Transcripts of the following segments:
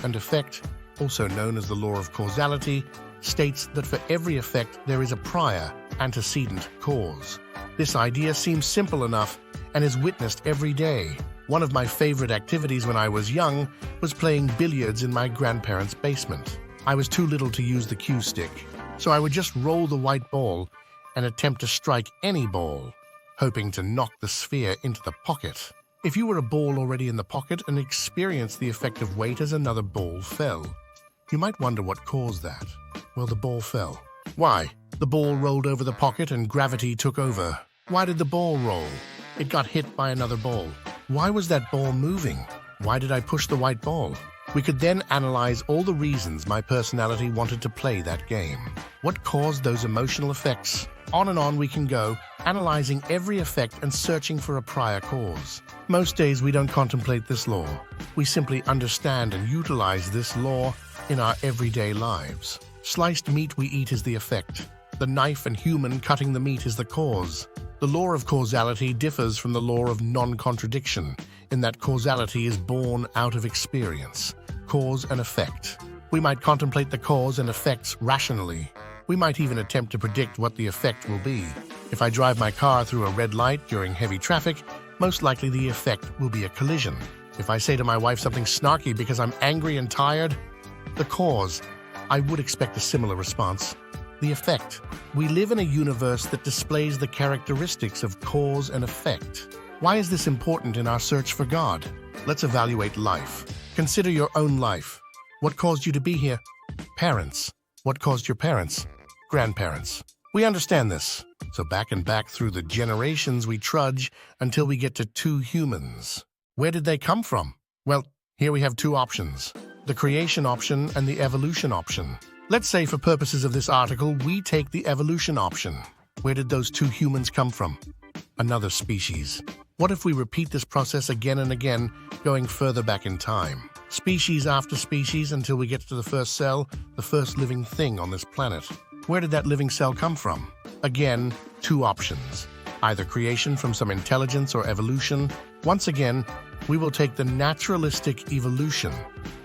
and effect, also known as the Law of Causality, states that for every effect there is a prior, antecedent cause. This idea seems simple enough and is witnessed every day. One of my favorite activities when I was young was playing billiards in my grandparents' basement. I was too little to use the cue stick, so I would just roll the white ball and attempt to strike any ball, hoping to knock the sphere into the pocket. If you were a ball already in the pocket and experienced the effect of weight as another ball fell, you might wonder what caused that. Well, the ball fell. Why? The ball rolled over the pocket and gravity took over. Why did the ball roll? It got hit by another ball. Why was that ball moving? Why did I push the white ball? We could then analyze all the reasons my personality wanted to play that game. What caused those emotional effects? On and on we can go, analyzing every effect and searching for a prior cause. Most days we don't contemplate this law. We simply understand and utilize this law in our everyday lives. Sliced meat we eat is the effect. The knife and human cutting the meat is the cause. The law of causality differs from the law of non-contradiction in that causality is born out of experience, cause and effect. We might contemplate the cause and effects rationally. We might even attempt to predict what the effect will be. If I drive my car through a red light during heavy traffic, most likely the effect will be a collision. If I say to my wife something snarky because I'm angry and tired, the cause, I would expect a similar response. The effect. We live in a universe that displays the characteristics of cause and effect. Why is this important in our search for God? Let's evaluate life. Consider your own life. What caused you to be here? Parents. What caused your parents? Grandparents. We understand this. So back and back through the generations we trudge until we get to two humans. Where did they come from? Well, here we have two options. The creation option and the evolution option. Let's say for purposes of this article, we take the evolution option. Where did those two humans come from? Another species. What if we repeat this process again and again, going further back in time? Species after species until we get to the first cell, the first living thing on this planet. Where did that living cell come from? Again, two options. Either creation from some intelligence or evolution. Once again, we will take the naturalistic evolution,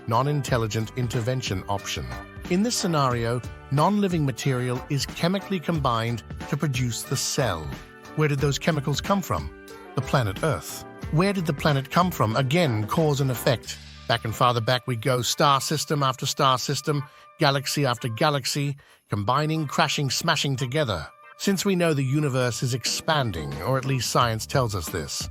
non-intelligent intervention option. In this scenario, non-living material is chemically combined to produce the cell. Where did those chemicals come from? The planet Earth. Where did the planet come from? Again, cause and effect. Back and farther back we go, star system after star system, galaxy after galaxy, combining, crashing, smashing together. Since we know the universe is expanding, or at least science tells us this,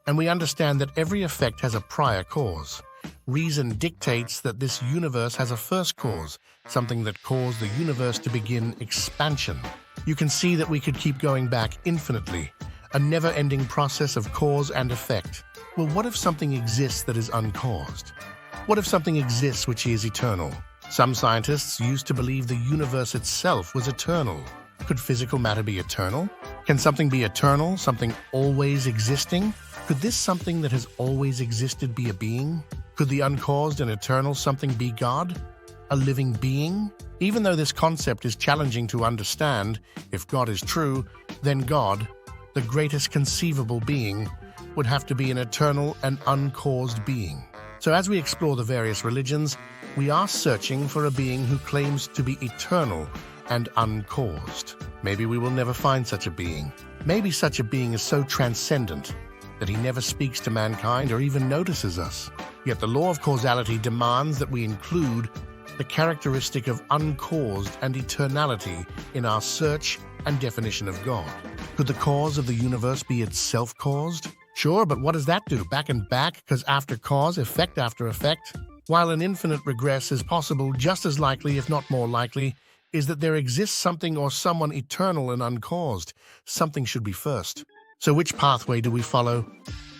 and we understand that every effect has a prior cause, reason dictates that this universe has a first cause, something that caused the universe to begin expansion. You can see that we could keep going back infinitely, a never-ending process of cause and effect. Well, what if something exists that is uncaused? What if something exists which is eternal? Some scientists used to believe the universe itself was eternal. Could physical matter be eternal? Can something be eternal, something always existing? Could this something that has always existed be a being? Could the uncaused and eternal something be God? A living being? Even though this concept is challenging to understand, if God is true, then God, the greatest conceivable being, would have to be an eternal and uncaused being. So as we explore the various religions, we are searching for a being who claims to be eternal and uncaused. Maybe we will never find such a being. Maybe such a being is so transcendent that he never speaks to mankind or even notices us. Yet the law of causality demands that we include the characteristic of uncaused and eternality in our search and definition of God. Could the cause of the universe be itself caused? Sure, but what does that do? Back and back, because after cause, effect after effect? While an infinite regress is possible, just as likely, if not more likely, is that there exists something or someone eternal and uncaused. Something should be first. So which pathway do we follow?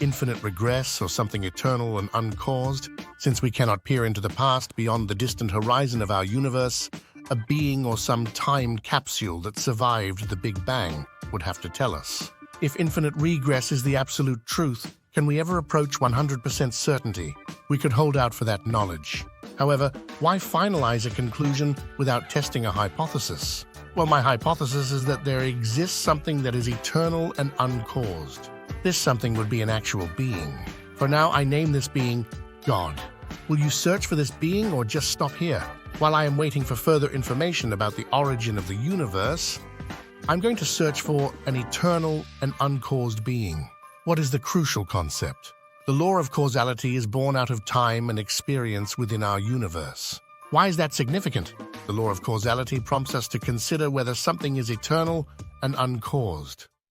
Infinite regress or something eternal and uncaused? Since we cannot peer into the past beyond the distant horizon of our universe, a being or some time capsule that survived the Big Bang would have to tell us. If infinite regress is the absolute truth, can we ever approach 100% certainty? We could hold out for that knowledge. However, why finalize a conclusion without testing a hypothesis? Well, my hypothesis is that there exists something that is eternal and uncaused. This something would be an actual being. For now, I name this being God. Will you search for this being or just stop here? While I am waiting for further information about the origin of the universe, I'm going to search for an eternal and uncaused being. What is the crucial concept? The law of causality is born out of time and experience within our universe. Why is that significant? The law of causality prompts us to consider whether something is eternal and uncaused.